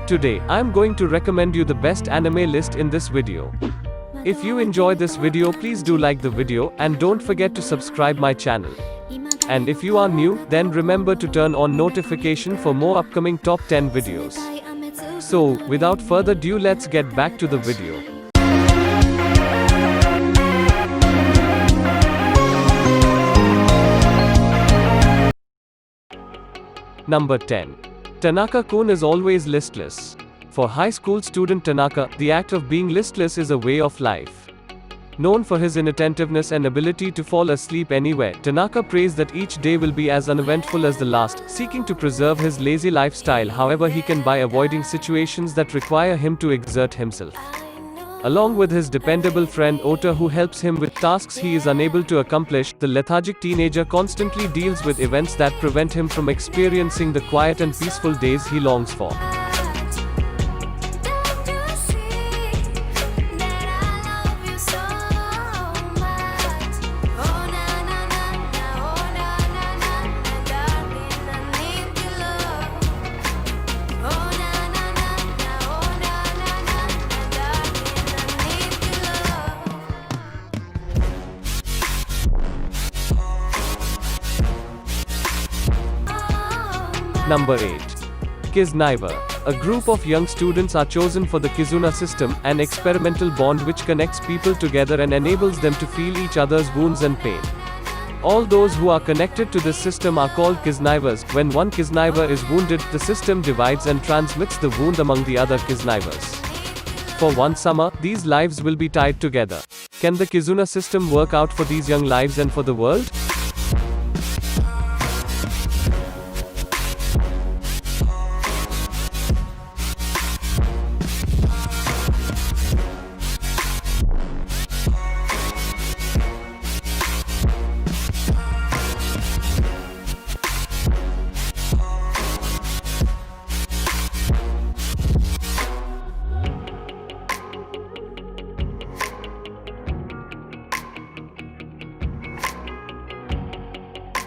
Today, I'm going to recommend you the best anime list in this video. If you enjoy this video, please do like the video, and don't forget to subscribe my channel. And if you are new, then remember to turn on notification for more upcoming top 10 videos. So, without further ado, let's get back to the video. Number 10. Tanaka-kun is always listless. For high school student Tanaka, the act of being listless is a way of life. Known for his inattentiveness and ability to fall asleep anywhere, Tanaka prays that each day will be as uneventful as the last, seeking to preserve his lazy lifestyle however he can by avoiding situations that require him to exert himself. Along with his dependable friend Ota who helps him with tasks he is unable to accomplish, the lethargic teenager constantly deals with events that prevent him from experiencing the quiet and peaceful days he longs for. Number 8. Kiznaiver. A group of young students are chosen for the Kizuna system, an experimental bond which connects people together and enables them to feel each other's wounds and pain. All those who are connected to this system are called Kiznaivers. When one Kiznaiver is wounded, the system divides and transmits the wound among the other Kiznaivers. For one summer, these lives will be tied together. Can the Kizuna system work out for these young lives and for the world?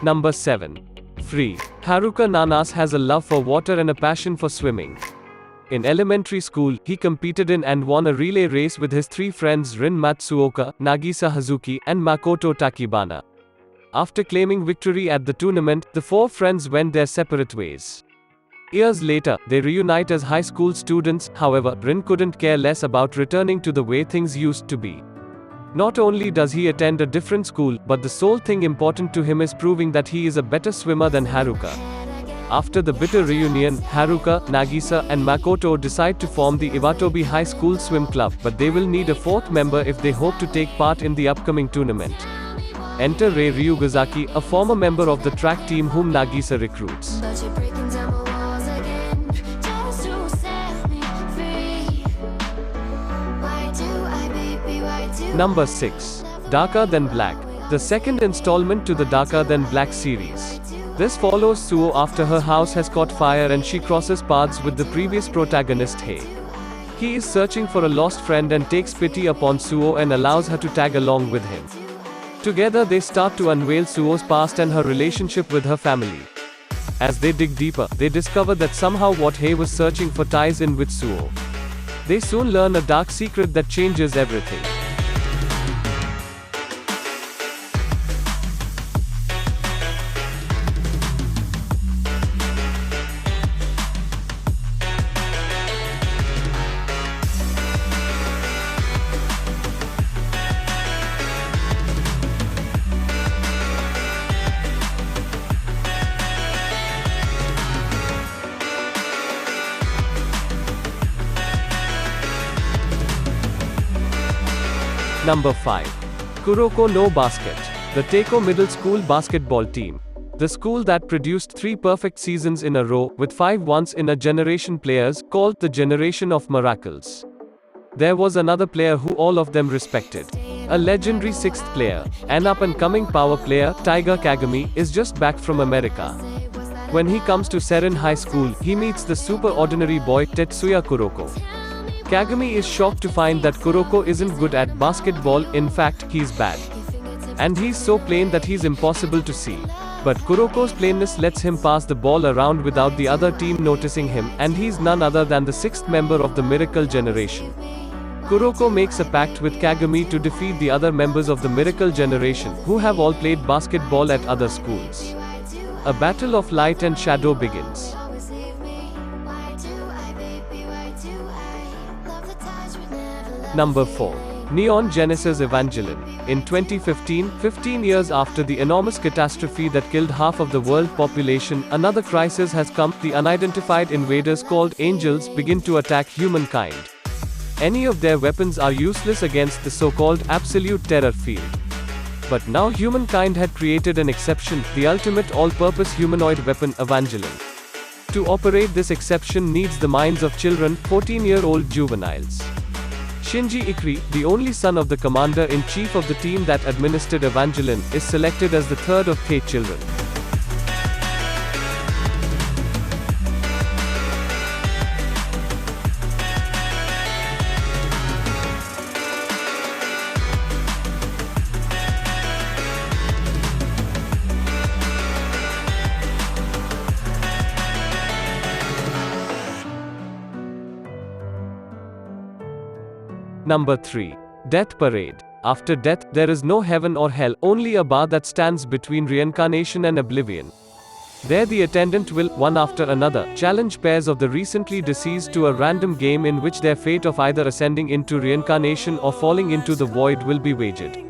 Number 7. Free. Haruka Nanas has a love for water and a passion for swimming. In elementary school, he competed in and won a relay race with his three friends Rin Matsuoka, Nagisa Hazuki, and Makoto Takibana. After claiming victory at the tournament, the four friends went their separate ways. Years later, they reunite as high school students. However, Rin couldn't care less about returning to the way things used to be. Not only does he attend a different school, but the sole thing important to him is proving that he is a better swimmer than Haruka. After the bitter reunion, Haruka, Nagisa, and Makoto decide to form the Iwatobi High School Swim Club, but they will need a fourth member if they hope to take part in the upcoming tournament. Enter Rei Ryugazaki, a former member of the track team whom Nagisa recruits. Number 6. Darker Than Black. The second installment to the Darker Than Black series. This follows Suo after her house has caught fire and she crosses paths with the previous protagonist Hei. He is searching for a lost friend and takes pity upon Suo and allows her to tag along with him. Together they start to unveil Suo's past and her relationship with her family. As they dig deeper, they discover that somehow what Hei was searching for ties in with Suo. They soon learn a dark secret that changes everything. Number 5. Kuroko no Basket. The Teiko Middle School basketball team. The school that produced 3 perfect seasons in a row, with 5 once-in-a-generation players, called the Generation of Miracles. There was another player who all of them respected. A legendary 6th player, an up-and-coming power player, Taiga Kagami, is just back from America. When he comes to Seren High School, he meets the super ordinary boy, Tetsuya Kuroko. Kagami is shocked to find that Kuroko isn't good at basketball, in fact, he's bad. And he's so plain that he's impossible to see. But Kuroko's plainness lets him pass the ball around without the other team noticing him, and he's none other than the sixth member of the Miracle Generation. Kuroko makes a pact with Kagami to defeat the other members of the Miracle Generation, who have all played basketball at other schools. A battle of light and shadow begins. Number 4. Neon Genesis Evangelion. In 2015, 15 years after the enormous catastrophe that killed half of the world population, another crisis has come. The unidentified invaders called Angels begin to attack humankind. Any of their weapons are useless against the so-called Absolute Terror field. But now humankind had created an exception, the ultimate all-purpose humanoid weapon, Evangelion. To operate this exception needs the minds of children, 14-year-old juveniles. Shinji Ikari, the only son of the commander-in-chief of the team that administered Evangelion, is selected as the third of 8 children. Number 3. Death Parade. After death, there is no heaven or hell, only a bar that stands between reincarnation and oblivion. There the attendant will, one after another, challenge pairs of the recently deceased to a random game in which their fate of either ascending into reincarnation or falling into the void will be wagered.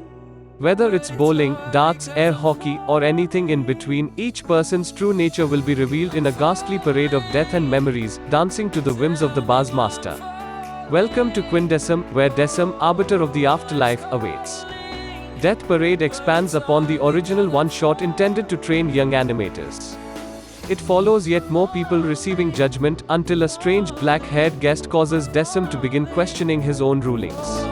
Whether it's bowling, darts, air hockey, or anything in between, each person's true nature will be revealed in a ghastly parade of death and memories, dancing to the whims of the bar's master. Welcome to Quintessence, where Decem, arbiter of the afterlife, awaits. Death Parade expands upon the original one-shot intended to train young animators. It follows yet more people receiving judgment, until a strange black-haired guest causes Decem to begin questioning his own rulings.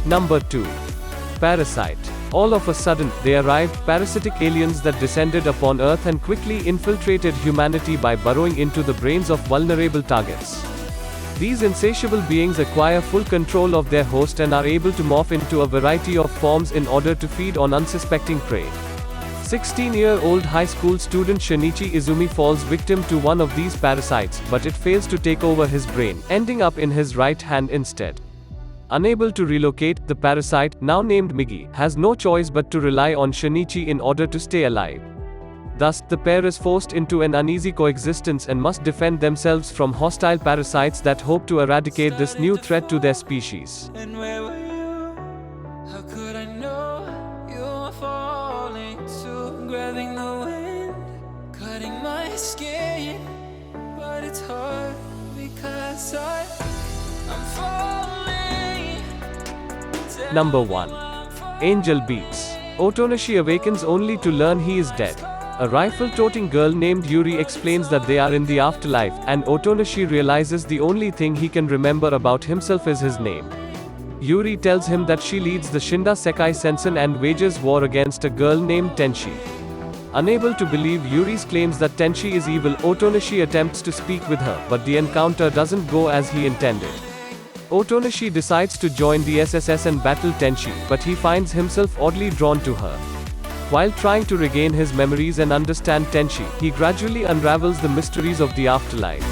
Number 2. Parasite. All of a sudden, they arrived, parasitic aliens that descended upon Earth and quickly infiltrated humanity by burrowing into the brains of vulnerable targets. These insatiable beings acquire full control of their host and are able to morph into a variety of forms in order to feed on unsuspecting prey. 16-year-old high school student Shinichi Izumi falls victim to one of these parasites, but it fails to take over his brain, ending up in his right hand instead. Unable to relocate, the parasite, now named Migi, has no choice but to rely on Shinichi in order to stay alive. Thus, the pair is forced into an uneasy coexistence and must defend themselves from hostile parasites that hope to eradicate this new threat to their species. And where were you? How could I know you were falling too? Grabbing the wind, cutting my skin, but it's hard because I'm falling. Number 1. Angel Beats. Otonashi awakens only to learn he is dead. A rifle-toting girl named Yuri explains that they are in the afterlife, and Otonashi realizes the only thing he can remember about himself is his name. Yuri tells him that she leads the Shinda Sekai Sensen and wages war against a girl named Tenshi. Unable to believe Yuri's claims that Tenshi is evil, Otonashi attempts to speak with her, but the encounter doesn't go as he intended. Otonashi decides to join the SSS and battle Tenshi, but he finds himself oddly drawn to her. While trying to regain his memories and understand Tenshi, he gradually unravels the mysteries of the afterlife.